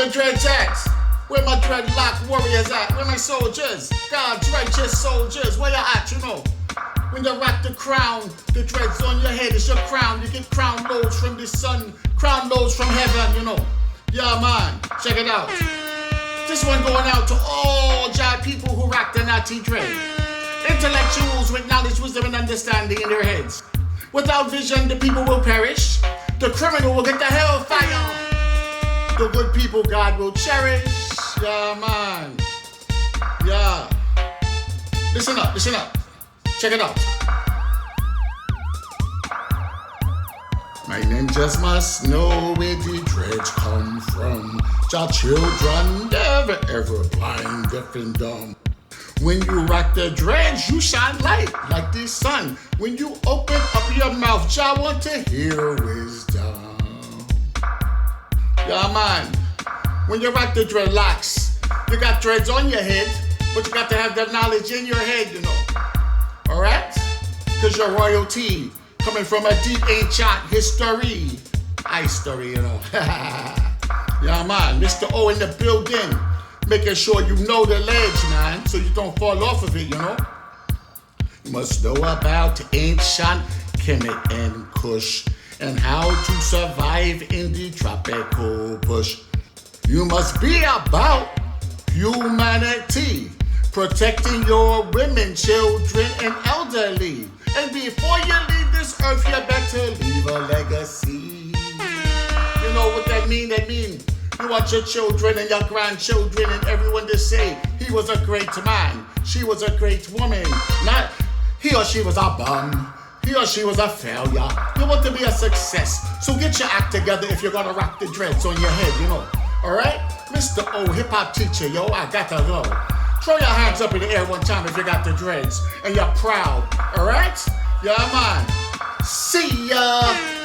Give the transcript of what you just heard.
my dreads at? Where my dreadlock warriors at? Where my soldiers? God's righteous soldiers, where you at, you know? When you rock the crown, the dreads on your head is your crown. You get crown loads from the sun, crown loads from heaven, you know. Yeah, man, check it out. This one going out to all jive people who rock the natty dread. Intellectuals with knowledge, wisdom, and understanding in their heads. Without vision, the people will perish. The criminal will get the hellfire. The good people God will cherish. Yeah, man. Yeah. Listen up, listen up. Check it out. My ninjas must know where the dreads come from. Your children never ever blind, deaf and dumb. When you rock the dreads, you shine light like the sun. When you open up your mouth, Jah want to hear wisdom. Yeah, man. When you rock the dreadlocks, you got dreads on your head, but you got to have that knowledge in your head, you know. Alright? Because you're royalty, coming from a deep ancient history. Story, you know. Yeah, man. Mr. O in the building. Making sure you know the ledge, man, so you don't fall off of it, you know. You must know about ancient Kemet and Kush and how to survive in the tropical bush. You must be about humanity, protecting your women, children, and elderly. And before you leave this earth, you better leave a legacy. You know what that mean? That mean you want your children and your grandchildren and everyone to say, he was a great man, she was a great woman. Not he or she was a bum, he or she was a failure. You want to be a success. So get your act together if you're gonna rock the dreads on your head, you know. Alright? Mr. O, hip-hop teacher, yo, I got to go. Throw your hands up in the air one time if you got the dreads and you're proud. Alright? Yeah, man. See ya.